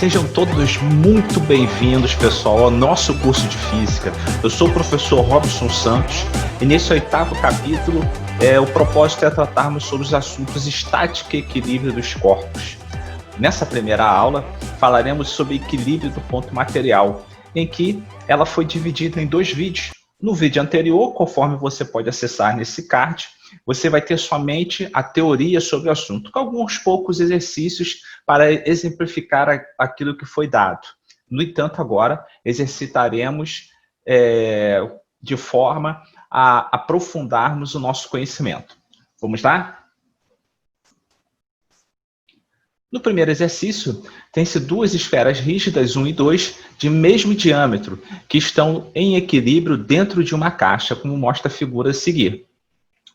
Sejam todos muito bem-vindos, pessoal, ao nosso curso de Física. Eu sou o professor Robson Santos e nesse 8º capítulo o propósito é tratarmos sobre os assuntos estática e equilíbrio dos corpos. Nessa primeira aula, falaremos sobre equilíbrio do ponto material, em que ela foi dividida em 2 vídeos. No vídeo anterior, conforme você pode acessar nesse card, você vai ter somente a teoria sobre o assunto, com alguns poucos exercícios para exemplificar aquilo que foi dado. No entanto, agora exercitaremos de forma a aprofundarmos o nosso conhecimento. Vamos lá? No primeiro exercício, tem-se 2 esferas rígidas, 1 e 2, de mesmo diâmetro, que estão em equilíbrio dentro de uma caixa, como mostra a figura a seguir.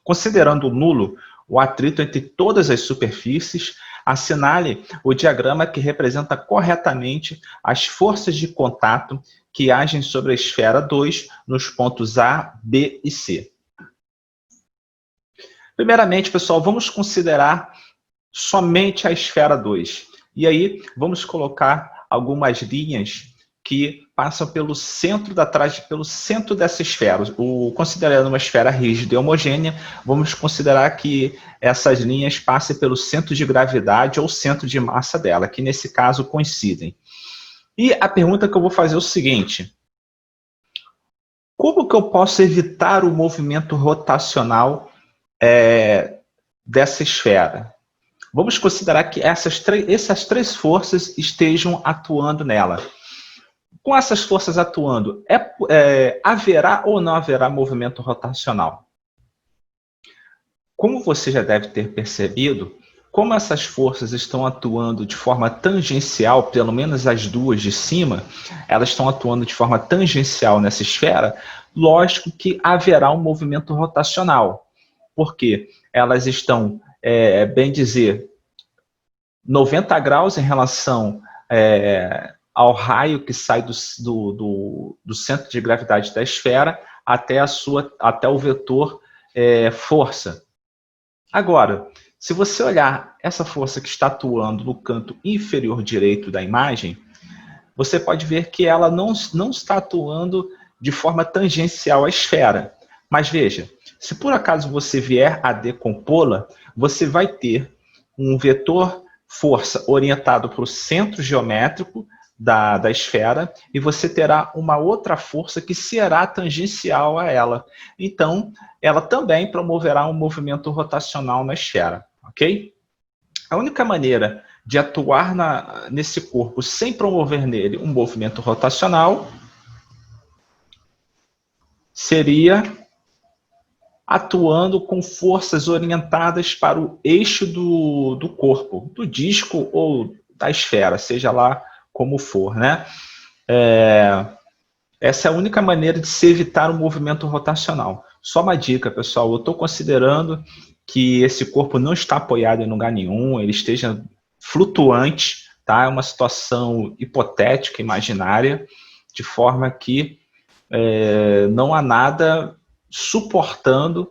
Considerando nulo o atrito entre todas as superfícies, assinale o diagrama que representa corretamente as forças de contato que agem sobre a esfera 2 nos pontos A, B e C. Primeiramente, pessoal, vamos considerar somente a esfera 2. E aí, vamos colocar algumas linhas que passam pelo centro dessa esfera. Considerando uma esfera rígida e homogênea, vamos considerar que essas linhas passem pelo centro de gravidade ou centro de massa dela, que nesse caso coincidem. E a pergunta que eu vou fazer é o seguinte: como que eu posso evitar o movimento rotacional dessa esfera? Vamos considerar que essas 3 forças estejam atuando nela. Com essas forças atuando, haverá ou não haverá movimento rotacional? Como você já deve ter percebido, como essas forças estão atuando de forma tangencial, pelo menos as 2 de cima, elas estão atuando de forma tangencial nessa esfera, lógico que haverá um movimento rotacional, porque elas estão, bem dizer, 90 graus em relação ao raio que sai do centro de gravidade da esfera até o vetor força. Agora, se você olhar essa força que está atuando no canto inferior direito da imagem, você pode ver que ela não está atuando de forma tangencial à esfera. Mas veja, se por acaso você vier a decompô-la, você vai ter um vetor força orientado para o centro geométrico da esfera, e você terá uma outra força que será tangencial a ela. Então, ela também promoverá um movimento rotacional na esfera, ok? A única maneira de atuar nesse corpo sem promover nele um movimento rotacional seria atuando com forças orientadas para o eixo do corpo, do disco ou da esfera, seja lá como for, né? Essa é a única maneira de se evitar o movimento rotacional. Só uma dica, pessoal, eu estou considerando que esse corpo não está apoiado em lugar nenhum, ele esteja flutuante, tá? É uma situação hipotética, imaginária, de forma que não há nada suportando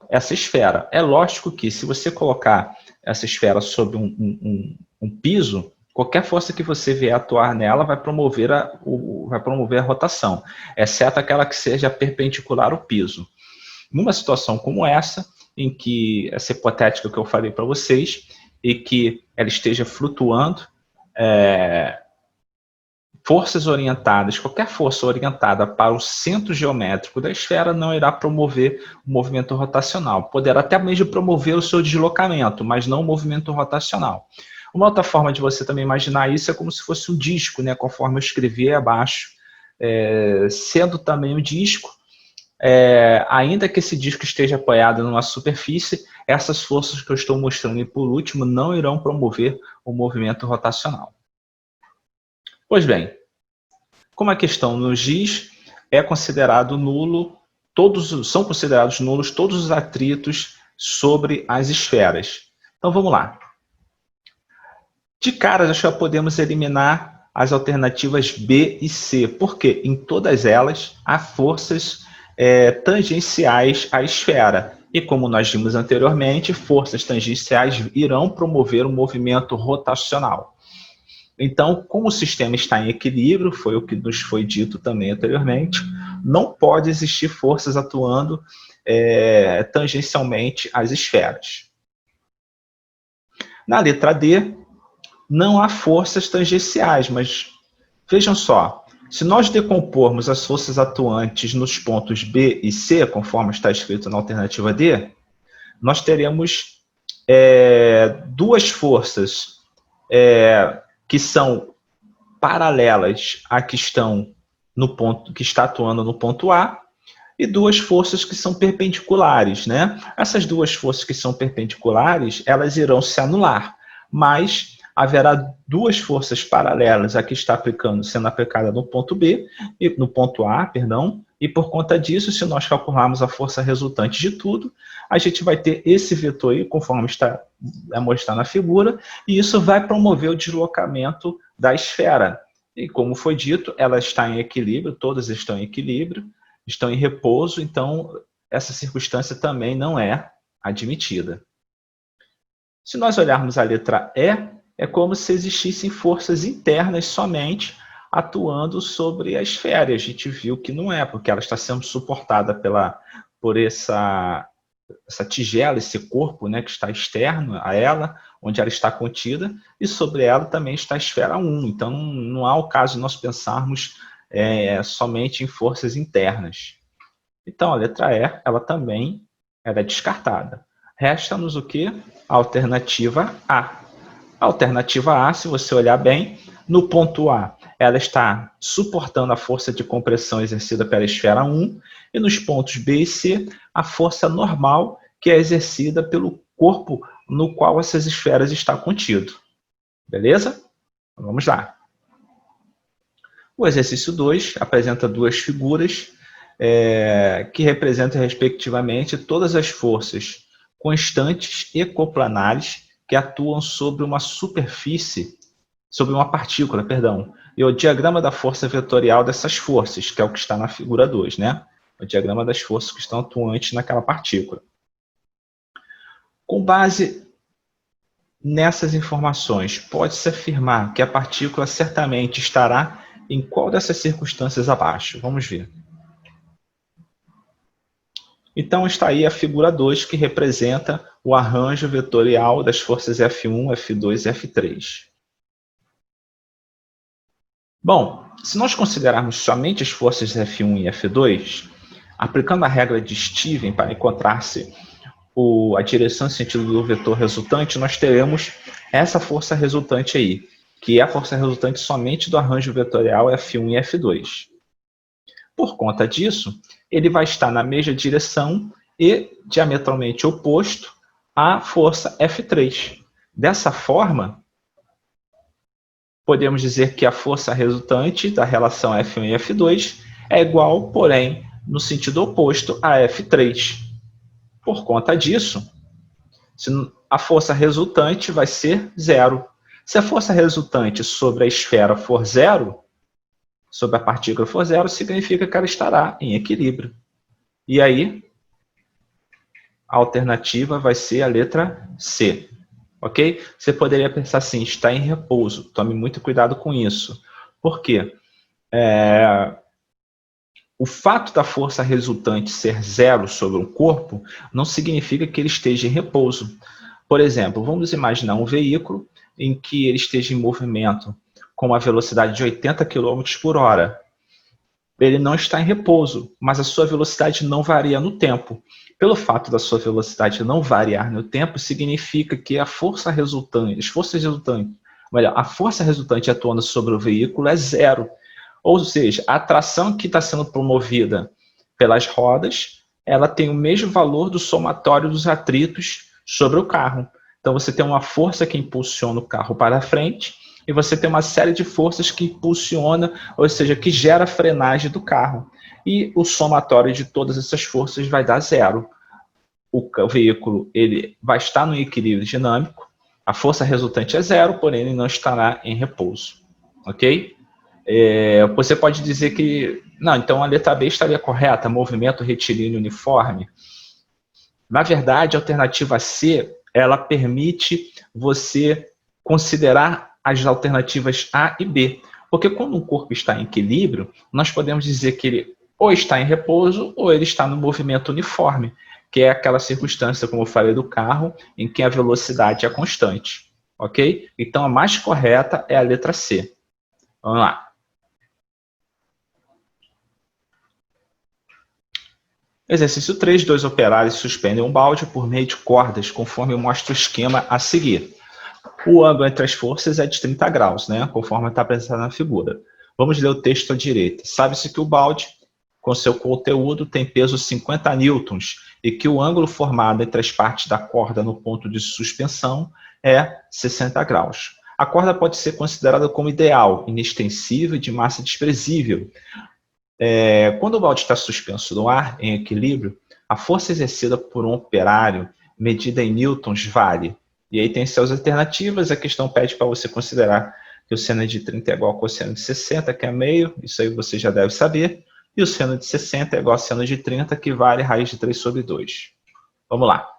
essa esfera. É lógico que se você colocar essa esfera sobre um piso, qualquer força que você vier atuar nela vai promover a rotação, exceto aquela que seja perpendicular ao piso. Numa situação como essa hipotética que eu falei para vocês, e que ela esteja flutuando, qualquer força orientada para o centro geométrico da esfera não irá promover o movimento rotacional. Poderá até mesmo promover o seu deslocamento, mas não o movimento rotacional. Uma outra forma de você também imaginar isso é como se fosse um disco, né, conforme eu escrevi abaixo. Sendo também um disco, ainda que esse disco esteja apoiado numa superfície, essas forças que eu estou mostrando por último não irão promover o movimento rotacional. Pois bem, como a questão nos diz, são considerados nulos todos os atritos sobre as esferas. Então vamos lá. De cara, nós já podemos eliminar as alternativas B e C, porque em todas elas há forças tangenciais à esfera. E como nós vimos anteriormente, forças tangenciais irão promover o movimento rotacional. Então, como o sistema está em equilíbrio, foi o que nos foi dito também anteriormente, não pode existir forças atuando tangencialmente às esferas. Na letra D, não há forças tangenciais, mas vejam só, se nós decompormos as forças atuantes nos pontos B e C, conforme está escrito na alternativa D, nós teremos duas forças que são paralelas à que estão no ponto, que está atuando no ponto A, e duas forças que são perpendiculares, né? Essas duas forças que são perpendiculares, elas irão se anular, mas haverá duas forças paralelas a que está aplicando, sendo aplicada no ponto B, e no ponto A, perdão, e por conta disso, se nós calcularmos a força resultante de tudo, a gente vai ter esse vetor aí, conforme está mostrado na figura, e isso vai promover o deslocamento da esfera. E como foi dito, ela está em equilíbrio, todas estão em equilíbrio, estão em repouso, então essa circunstância também não é admitida. Se nós olharmos a letra E, é como se existissem forças internas somente atuando sobre a esfera. A gente viu que não é, porque ela está sendo suportada por essa tigela, esse corpo, né, que está externo a ela, onde ela está contida, e sobre ela também está a esfera 1. Então não há o caso de nós pensarmos somente em forças internas. Então a letra E, ela também é descartada. Resta-nos o quê? A alternativa A. A alternativa A, se você olhar bem, no ponto A, ela está suportando a força de compressão exercida pela esfera 1, e nos pontos B e C, a força normal que é exercida pelo corpo no qual essas esferas estão contido. Beleza? Vamos lá. O exercício 2 apresenta duas figuras que representam, respectivamente, todas as forças constantes e coplanares que atuam sobre uma superfície, sobre uma partícula, perdão, e o diagrama da força vetorial dessas forças, que é o que está na figura 2, né? O diagrama das forças que estão atuantes naquela partícula. Com base nessas informações, pode-se afirmar que a partícula certamente estará em qual dessas circunstâncias abaixo? Vamos ver. Então está aí a figura 2, que representa o arranjo vetorial das forças F1, F2 e F3. Bom, se nós considerarmos somente as forças F1 e F2, aplicando a regra de Steven para encontrar-se a direção e sentido do vetor resultante, nós teremos essa força resultante aí, que é a força resultante somente do arranjo vetorial F1 e F2. Por conta disso, ele vai estar na mesma direção e diametralmente oposto à força F3. Dessa forma, podemos dizer que a força resultante da relação F1 e F2 é igual, porém, no sentido oposto a F3. Por conta disso, a força resultante vai ser zero. Se a força resultante sobre a esfera for zero, sobre a partícula for zero, significa que ela estará em equilíbrio. E aí, a alternativa vai ser a letra C. Ok? Você poderia pensar assim, está em repouso. Tome muito cuidado com isso. Por quê? O fato da força resultante ser zero sobre um corpo não significa que ele esteja em repouso. Por exemplo, vamos imaginar um veículo em que ele esteja em movimento com uma velocidade de 80 km por hora. Ele não está em repouso, mas a sua velocidade não varia no tempo. Pelo fato da sua velocidade não variar no tempo, significa que a força resultante, a força resultante atuando sobre o veículo é zero. Ou seja, a tração que está sendo promovida pelas rodas, ela tem o mesmo valor do somatório dos atritos sobre o carro. Então você tem uma força que impulsiona o carro para frente, e você tem uma série de forças que impulsiona, ou seja, que gera a frenagem do carro. E o somatório de todas essas forças vai dar zero. O veículo ele vai estar no equilíbrio dinâmico, a força resultante é zero, porém ele não estará em repouso. Ok? Você pode dizer que, não, então a letra B estaria correta, movimento retilíneo uniforme. Na verdade, a alternativa C, ela permite você considerar as alternativas A e B. Porque quando um corpo está em equilíbrio, nós podemos dizer que ele ou está em repouso ou ele está no movimento uniforme, que é aquela circunstância, como eu falei, do carro, em que a velocidade é constante. Ok? Então, a mais correta é a letra C. Vamos lá. Exercício 3. Dois operários suspendem um balde por meio de cordas, conforme mostra o esquema a seguir. O ângulo entre as forças é de 30 graus, né? Conforme está apresentado na figura. Vamos ler o texto à direita. Sabe-se que o balde, com seu conteúdo, tem peso 50 newtons e que o ângulo formado entre as partes da corda no ponto de suspensão é 60 graus. A corda pode ser considerada como ideal, inextensível e de massa desprezível. Quando o balde está suspenso no ar, em equilíbrio, a força exercida por um operário, medida em newtons, vale. E aí tem suas alternativas, a questão pede para você considerar que o seno de 30 é igual ao cosseno de 60, que é meio, isso aí você já deve saber, e o seno de 60 é igual ao seno de 30, que vale raiz de 3 sobre 2. Vamos lá.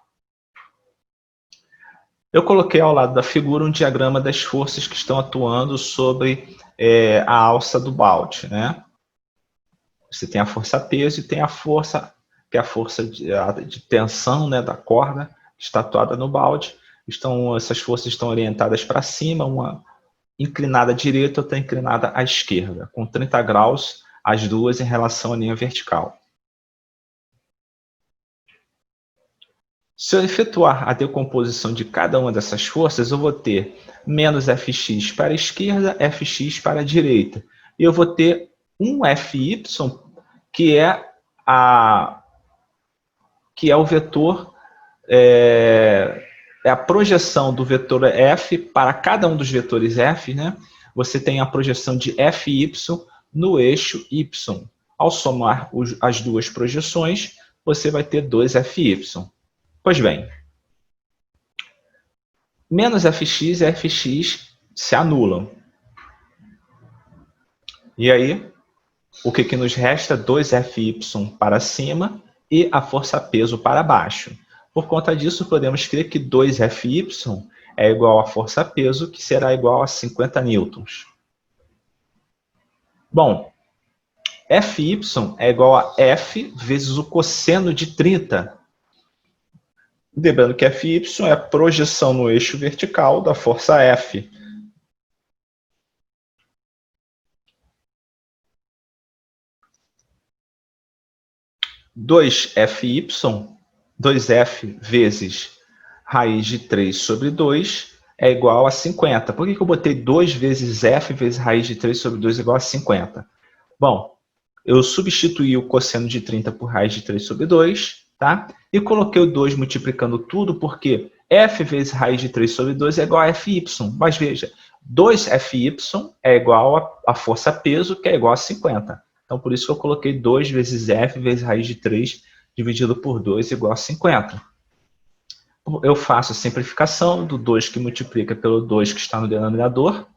Eu coloquei ao lado da figura um diagrama das forças que estão atuando sobre a alça do balde, né? Você tem a força peso e tem a força, que é a força de tensão, né, da corda, que está atuada no balde. Essas forças estão orientadas para cima, uma inclinada à direita, outra inclinada à esquerda, com 30 graus as duas em relação à linha vertical. Se eu efetuar a decomposição de cada uma dessas forças, eu vou ter menos Fx para a esquerda, Fx para a direita. E eu vou ter um Fy, que é o vetor, é a projeção do vetor F para cada um dos vetores F, né? Você tem a projeção de Fy no eixo Y. Ao somar as duas projeções, você vai ter 2Fy. Pois bem, menos Fx e Fx se anulam. E aí, o que nos resta? 2Fy para cima e a força-peso para baixo. Por conta disso, podemos crer que 2Fy é igual à força-peso, que será igual a 50 newtons. Bom, Fy é igual a F vezes o cosseno de 30. Lembrando que Fy é a projeção no eixo vertical da força F. Dois Fy, 2F vezes raiz de 3 sobre 2 é igual a 50. Por que eu botei 2 vezes F vezes raiz de 3 sobre 2 igual a 50? Bom, eu substituí o cosseno de 30 por raiz de 3 sobre 2, tá? E coloquei o 2 multiplicando tudo, porque F vezes raiz de 3 sobre 2 é igual a Fy. Mas veja, 2Fy é igual a força-peso, que é igual a 50. Então, por isso que eu coloquei 2 vezes F vezes raiz de 3 dividido por 2 igual a 50. Eu faço a simplificação do 2 que multiplica pelo 2 que está no denominador.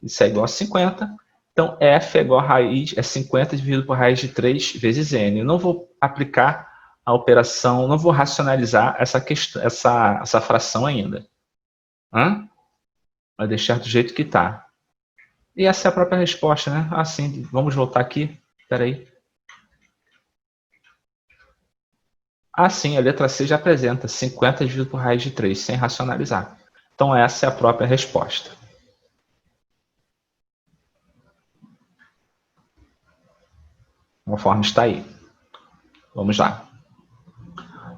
Isso é igual a 50. Então, F é igual a raiz, é 50 dividido por raiz de 3 vezes N. Eu não vou aplicar a operação, não vou racionalizar essa fração ainda. Vai deixar do jeito que está. E essa é a própria resposta, né? Sim, vamos voltar aqui. Espera aí. Sim, a letra C já apresenta 50 dividido por raiz de 3, sem racionalizar. Então, essa é a própria resposta. Conforme está aí. Vamos lá.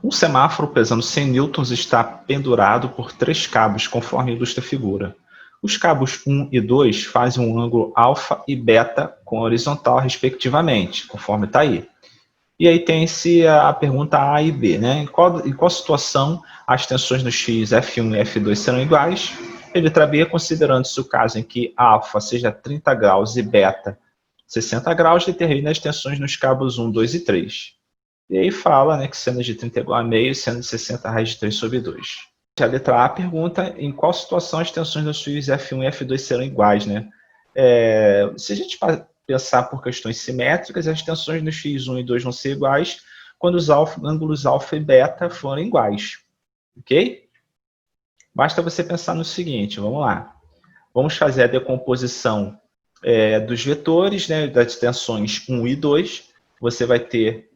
Um semáforo pesando 100 newtons está pendurado por 3 cabos, conforme ilustra a figura. Os cabos 1 e 2 fazem um ângulo alfa e beta com horizontal, respectivamente, conforme está aí. E aí tem-se a pergunta A e B, né? Em qual situação as tensões nos fios F1 e F2 serão iguais? A letra B, considerando-se o caso em que alfa seja 30 graus e beta 60 graus, determina as tensões nos cabos 1, 2 e 3. E aí fala, né, que seno de 30 é igual a meio, seno de 60 raiz de 3 sobre 2. A letra A pergunta em qual situação as tensões nos fios F1 e F2 serão iguais, né? Se a gente pensar por questões simétricas, as tensões nos fios 1 e 2 vão ser iguais quando os ângulos alfa e beta forem iguais. Ok? Basta você pensar no seguinte, vamos lá. Vamos fazer a decomposição dos vetores, né, das tensões 1 e 2. Você vai ter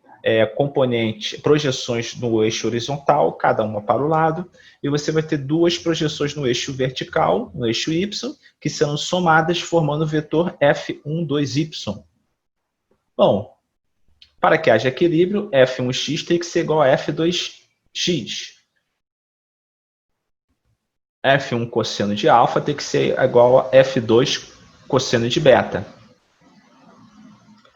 projeções no eixo horizontal, cada uma para o lado, e você vai ter duas projeções no eixo vertical, no eixo Y, que serão somadas formando o vetor F12Y. Bom, para que haja equilíbrio, F1x tem que ser igual a F2x. F1 cosseno de alfa tem que ser igual a F2 cosseno de beta.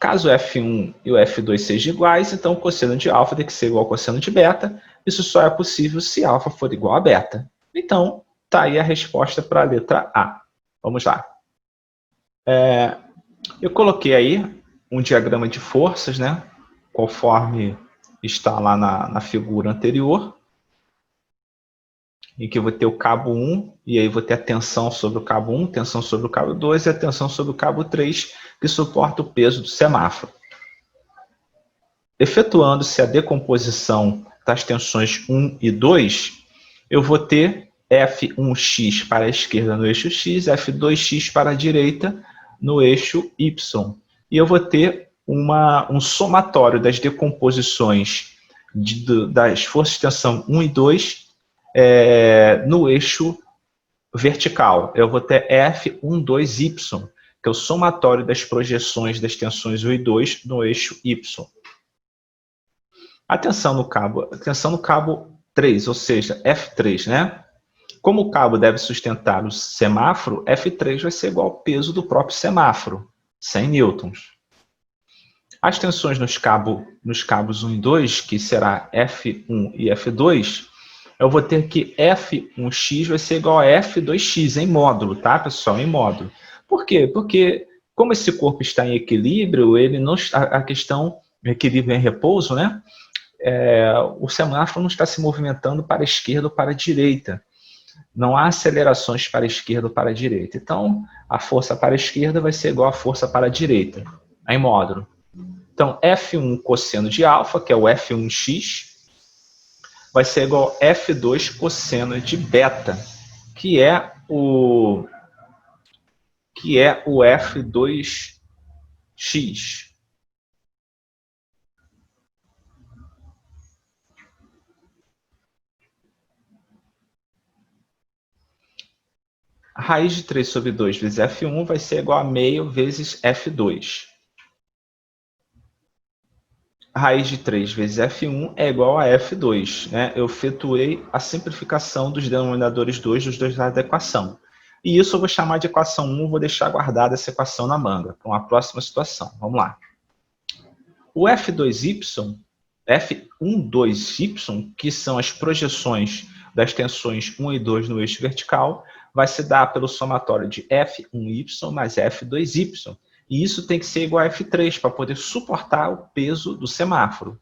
Caso o F1 e o F2 sejam iguais, então o cosseno de alfa tem que ser igual ao cosseno de beta. Isso só é possível se alfa for igual a beta. Então, está aí a resposta para a letra A. Vamos lá. Eu coloquei aí um diagrama de forças, né? Conforme está lá na figura anterior, em que eu vou ter o cabo 1, e aí vou ter a tensão sobre o cabo 1, tensão sobre o cabo 2 e a tensão sobre o cabo 3, que suporta o peso do semáforo. Efetuando-se a decomposição das tensões 1 e 2, eu vou ter F1x para a esquerda no eixo x, F2x para a direita no eixo y. E eu vou ter um somatório das decomposições das forças de tensão 1 e 2 no eixo vertical. Eu vou ter F12Y, que é o somatório das projeções das tensões 1 e 2 no eixo Y. A tensão no cabo 3, ou seja, F3, né? Como o cabo deve sustentar o semáforo, F3 vai ser igual ao peso do próprio semáforo, 100 newtons. As tensões nos cabos 1 e 2, que será F1 e F2, eu vou ter que F1x vai ser igual a F2x em módulo, tá, pessoal? Em módulo. Por quê? Porque, como esse corpo está em equilíbrio, ele não está, a questão de equilíbrio em repouso, né? O semáforo não está se movimentando para a esquerda ou para a direita. Não há acelerações para a esquerda ou para a direita. Então, a força para a esquerda vai ser igual à força para a direita, em módulo. Então, F1 cosseno de alfa, que é o F1x, vai ser igual a F2 cosseno de beta, que é o F2x. A raiz de 3 sobre 2 vezes F1 vai ser igual a meio vezes F2. A raiz de 3 vezes F1 é igual a F2. Né? Eu efetuei a simplificação dos denominadores 2 dos dois lados da equação. E isso eu vou chamar de equação 1, vou deixar guardada essa equação na manga, para uma próxima situação. Vamos lá. O F12Y, F12Y, que são as projeções das tensões 1 e 2 no eixo vertical, vai se dar pelo somatório de F1Y mais F2Y. E isso tem que ser igual a F3 para poder suportar o peso do semáforo.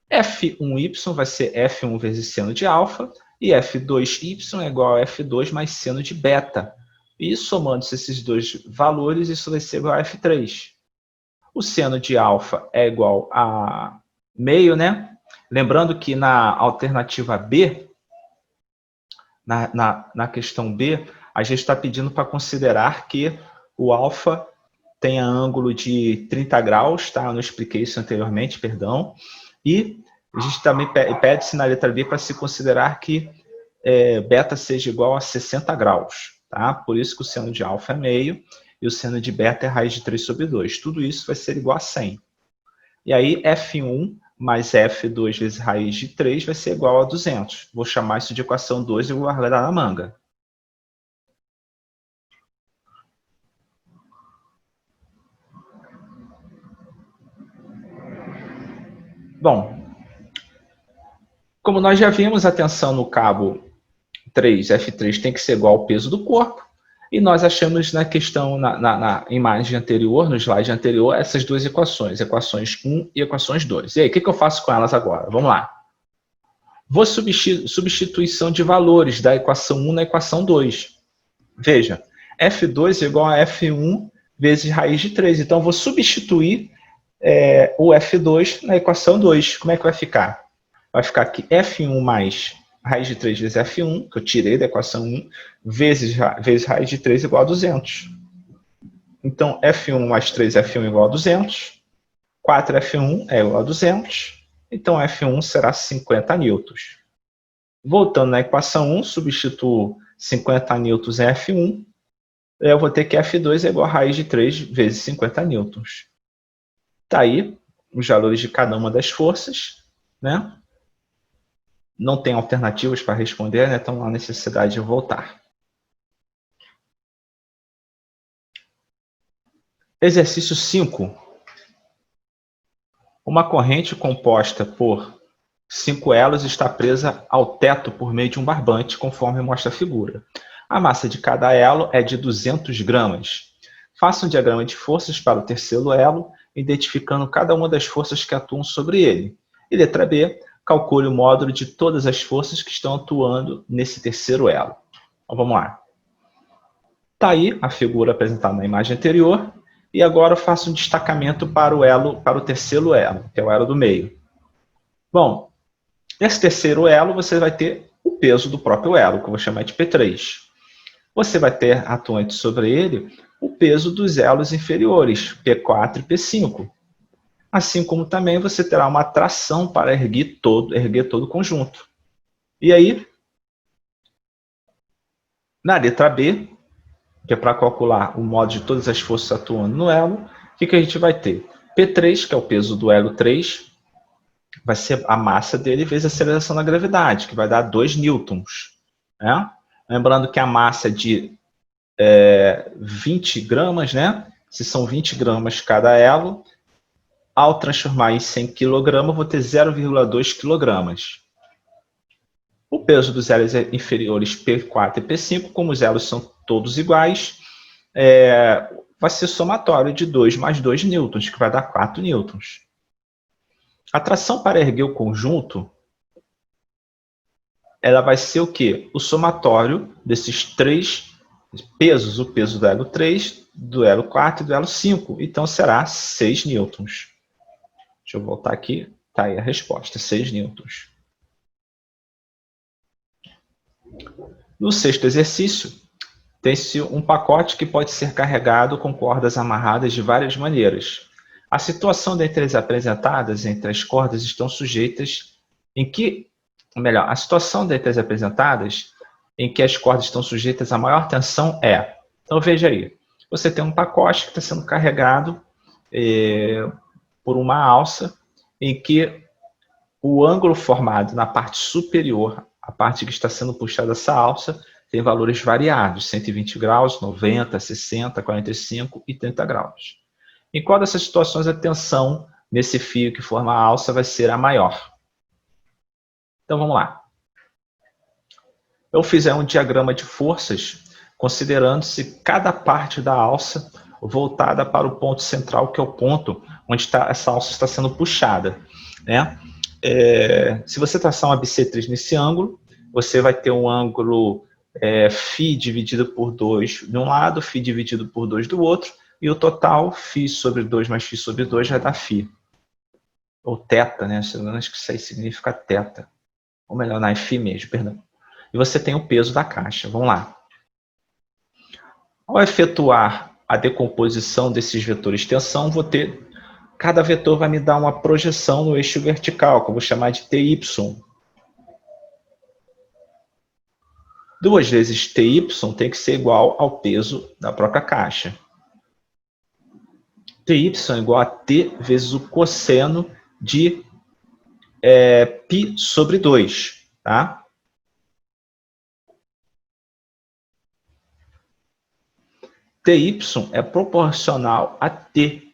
F1Y vai ser F1 vezes seno de alfa e F2Y é igual a F2 mais seno de beta. E somando-se esses dois valores, isso vai ser igual a F3. O seno de alfa é igual a meio, né? Lembrando que na alternativa B, na questão B, a gente está pedindo para considerar que o alfa tenha ângulo de 30 graus, tá? Eu não expliquei isso anteriormente, perdão. E a gente também pede-se na letra B para se considerar que beta seja igual a 60 graus, tá? Por isso que o seno de alfa é meio e o seno de beta é raiz de 3 sobre 2. Tudo isso vai ser igual a 100. E aí, F1 mais F2 vezes raiz de 3 vai ser igual a 200. Vou chamar isso de equação 2 e vou guardar na manga. Bom, como nós já vimos, a tensão no cabo 3, F3, tem que ser igual ao peso do corpo. E nós achamos na questão, na imagem anterior, no slide anterior, essas duas equações, equações 1 e equações 2. E aí, o que eu faço com elas agora? Vamos lá. Vou substituição de valores da equação 1 na equação 2. Veja, F2 é igual a F1 vezes raiz de 3. Então, vou substituir o F2 na equação 2. Como é que vai ficar? Vai ficar aqui F1 mais raiz de 3 vezes F1, que eu tirei da equação 1, vezes raiz de 3 igual a 200. Então, F1 mais 3F1 igual a 200. 4F1 é igual a 200. Então, F1 será 50 newtons. Voltando na equação 1, substituo 50 newtons em F1. Eu vou ter que F2 é igual a raiz de 3 vezes 50 newtons. Está aí os valores de cada uma das forças, né? Não tem alternativas para responder, né? Então não há necessidade de voltar. Exercício 5. Uma corrente composta por 5 elos está presa ao teto por meio de um barbante, conforme mostra a figura. A massa de cada elo é de 200 gramas. Faça um diagrama de forças para o terceiro elo, identificando cada uma das forças que atuam sobre ele. E letra B, calcule o módulo de todas as forças que estão atuando nesse terceiro elo. Então, vamos lá. Está aí a figura apresentada na imagem anterior. E agora eu faço um destacamento para o terceiro elo, que é o elo do meio. Bom, nesse terceiro elo você vai ter o peso do próprio elo, que eu vou chamar de P3. Você vai ter atuante sobre ele o peso dos elos inferiores, P4 e P5. Assim como também você terá uma tração para erguer todo o conjunto. E aí, na letra B, que é para calcular o módulo de todas as forças atuando no elo, o que a gente vai ter? P3, que é o peso do elo 3, vai ser a massa dele vezes a aceleração da gravidade, que vai dar 2 newtons. Né? Lembrando que a massa é de 20 gramas, né? Se são 20 gramas cada elo, ao transformar em 100 kg, eu vou ter 0,2 kg. O peso dos elos inferiores P4 e P5, como os elos são todos iguais, vai ser somatório de 2 mais 2 newtons, que vai dar 4 newtons. A tração para erguer o conjunto, ela vai ser o quê? O somatório desses 3 pesos, o peso do elo 3, do elo 4 e do elo 5. Então, será 6 newtons. Deixa eu voltar aqui. Está aí a resposta, 6 newtons. No sexto exercício, tem-se um pacote que pode ser carregado com cordas amarradas de várias maneiras. A situação dentre as apresentadas entre as cordas estão sujeitas a situação dentre as apresentadas em que as cordas estão sujeitas à maior tensão é. Então veja aí, você tem um pacote que está sendo carregado por uma alça em que o ângulo formado na parte superior, a parte que está sendo puxada essa alça, tem valores variados, 120 graus, 90, 60, 45 e 30 graus. Em qual dessas situações a tensão nesse fio que forma a alça vai ser a maior? Então vamos lá. Eu fiz um diagrama de forças, considerando-se cada parte da alça voltada para o ponto central, que é o ponto onde essa alça está sendo puxada. Né? Se você traçar uma bissetriz nesse ângulo, você vai ter um ângulo φ dividido por 2 de um lado, φ dividido por 2 do outro, e o total, φ sobre 2 mais φ sobre 2, vai dar φ. Ou θ, né? Acho que isso aí significa θ. Ou melhor, não, é φ mesmo, perdão. E você tem o peso da caixa. Vamos lá. Ao efetuar a decomposição desses vetores de tensão, cada vetor vai me dar uma projeção no eixo vertical, que eu vou chamar de TY. 2 vezes TY tem que ser igual ao peso da própria caixa. TY é igual a T vezes o cosseno de π sobre 2. Tá? TY é proporcional a T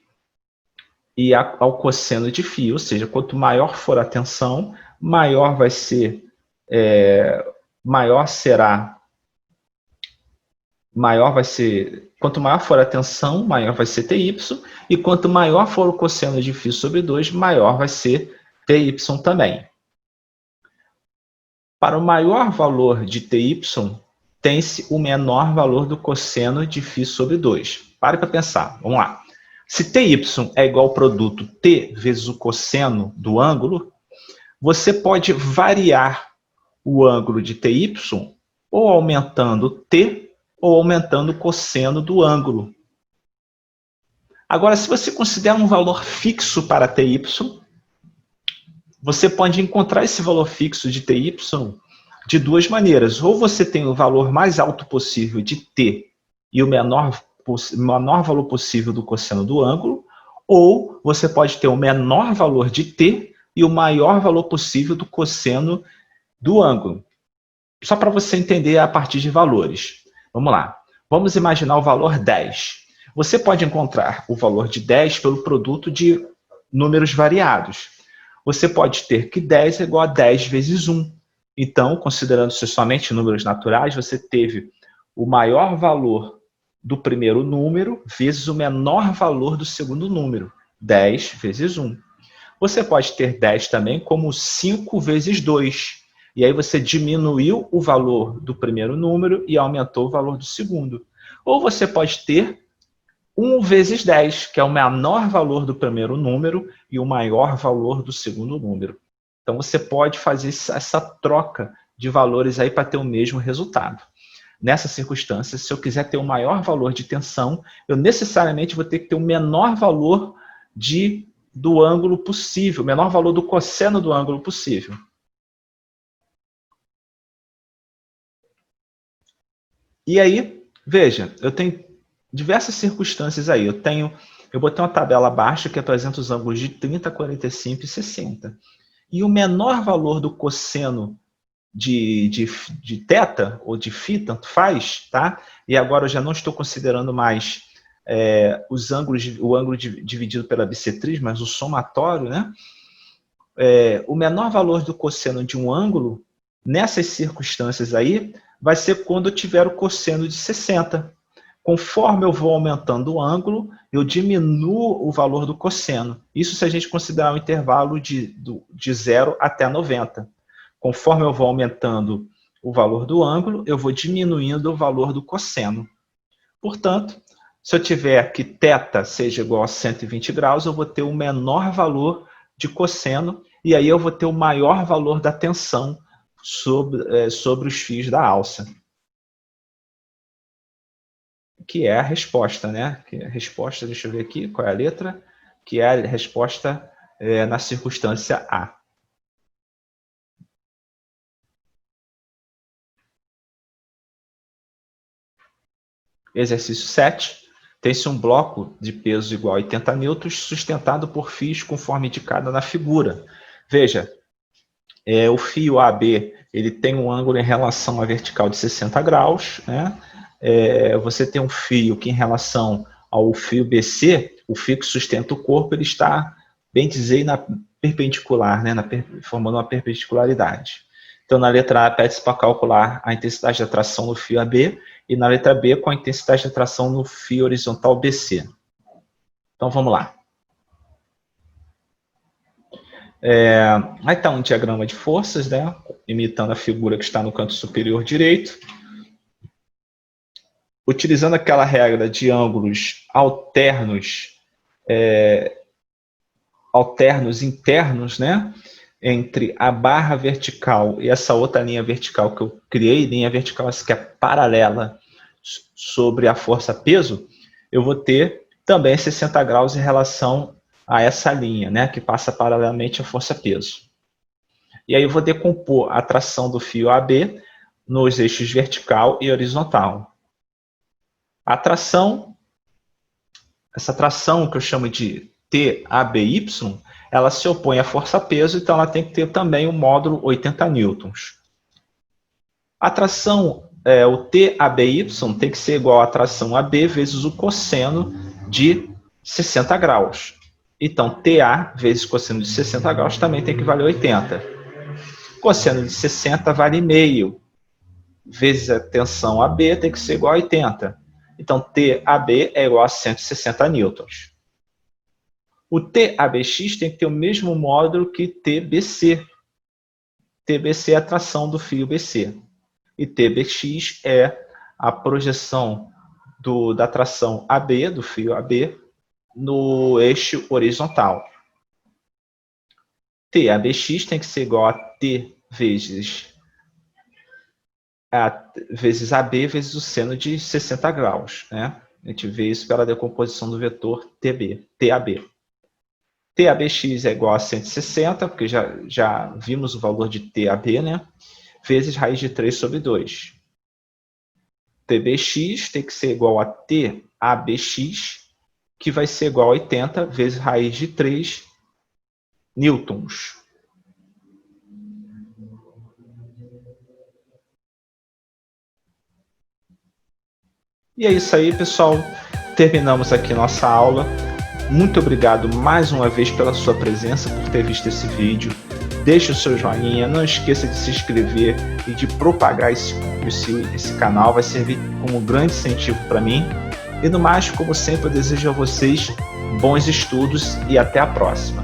e ao cosseno de φ, ou seja, quanto maior for a tensão, maior vai ser quanto maior for a tensão, maior vai ser TY, e quanto maior for o cosseno de φ sobre 2, maior vai ser TY também. Para o maior valor de TY, tem-se o menor valor do cosseno de φ sobre 2. Para pensar, vamos lá. Se TY é igual ao produto T vezes o cosseno do ângulo, você pode variar o ângulo de TY ou aumentando T ou aumentando o cosseno do ângulo. Agora, se você considera um valor fixo para TY, você pode encontrar esse valor fixo de TY de duas maneiras. Ou você tem o valor mais alto possível de T e o menor valor possível do cosseno do ângulo, ou você pode ter o menor valor de T e o maior valor possível do cosseno do ângulo. Só para você entender a partir de valores. Vamos lá. Vamos imaginar o valor 10. Você pode encontrar o valor de 10 pelo produto de números variados. Você pode ter que 10 é igual a 10 vezes 1. Então, considerando-se somente números naturais, você teve o maior valor do primeiro número vezes o menor valor do segundo número, 10 vezes 1. Você pode ter 10 também como 5 vezes 2. E aí você diminuiu o valor do primeiro número e aumentou o valor do segundo. Ou você pode ter 1 vezes 10, que é o menor valor do primeiro número e o maior valor do segundo número. Então você pode fazer essa troca de valores aí para ter o mesmo resultado. Nessa circunstância, se eu quiser ter o maior valor de tensão, eu necessariamente vou ter que ter o menor valor do ângulo possível, o menor valor do cosseno do ângulo possível. E aí, veja, eu tenho diversas circunstâncias aí. Eu botei uma tabela abaixo que apresenta os ângulos de 30, 45 e 60. E o menor valor do cosseno de θ, ou de φ, tanto faz, tá? E agora eu já não estou considerando mais os ângulos, o ângulo dividido pela bissetriz, mas o somatório, né? O menor valor do cosseno de um ângulo, nessas circunstâncias aí, vai ser quando eu tiver o cosseno de 60. Conforme eu vou aumentando o ângulo, eu diminuo o valor do cosseno. Isso se a gente considerar um intervalo de 0 até 90. Conforme eu vou aumentando o valor do ângulo, eu vou diminuindo o valor do cosseno. Portanto, se eu tiver que θ seja igual a 120 graus, eu vou ter o menor valor de cosseno, e aí eu vou ter o maior valor da tensão sobre os fios da alça. Que é a resposta, né? Que é a resposta, deixa eu ver aqui, qual é a letra? Que é a resposta na circunstância A. Exercício 7. Tem-se um bloco de peso igual a 80 newtons sustentado por fios conforme indicado na figura. Veja, o fio AB ele tem um ângulo em relação à vertical de 60 graus, né? Você tem um fio que, em relação ao fio BC, o fio que sustenta o corpo, ele está, bem dizer, na perpendicular, né? Formando uma perpendicularidade. Então, na letra A, pede-se para calcular a intensidade de atração no fio AB, e na letra B, com a intensidade de atração no fio horizontal BC. Então, vamos lá. Aí está um diagrama de forças, né? Imitando a figura que está no canto superior direito. Utilizando aquela regra de ângulos alternos, internos, né? Entre a barra vertical e essa outra linha vertical que eu criei, linha vertical essa que é paralela sobre a força-peso, eu vou ter também 60 graus em relação a essa linha, né, que passa paralelamente à força-peso. E aí eu vou decompor a tração do fio AB nos eixos vertical e horizontal. A tração, essa tração que eu chamo de TABY, ela se opõe à força-peso, então ela tem que ter também o módulo 80 newtons. A tração, o TABY tem que ser igual à tração AB vezes o cosseno de 60 graus. Então, TA vezes cosseno de 60 graus também tem que valer 80. Cosseno de 60 vale meio, vezes a tensão AB tem que ser igual a 80. Então, TAB é igual a 160 newtons. O TABX tem que ter o mesmo módulo que TBC. TBC é a tração do fio BC. E TBX é a projeção da tração AB, do fio AB, no eixo horizontal. TABX tem que ser igual a T vezes vezes AB vezes o seno de 60 graus, né? A gente vê isso pela decomposição do vetor TAB. TABX é igual a 160, porque já vimos o valor de TAB, né? Vezes raiz de 3 sobre 2. TBX tem que ser igual a TABX, que vai ser igual a 80 vezes raiz de 3 newtons. E é isso aí, pessoal. Terminamos aqui nossa aula. Muito obrigado mais uma vez pela sua presença, por ter visto esse vídeo. Deixe o seu joinha, não esqueça de se inscrever e de propagar esse canal, vai servir como um grande incentivo para mim. E no mais, como sempre, eu desejo a vocês bons estudos e até a próxima.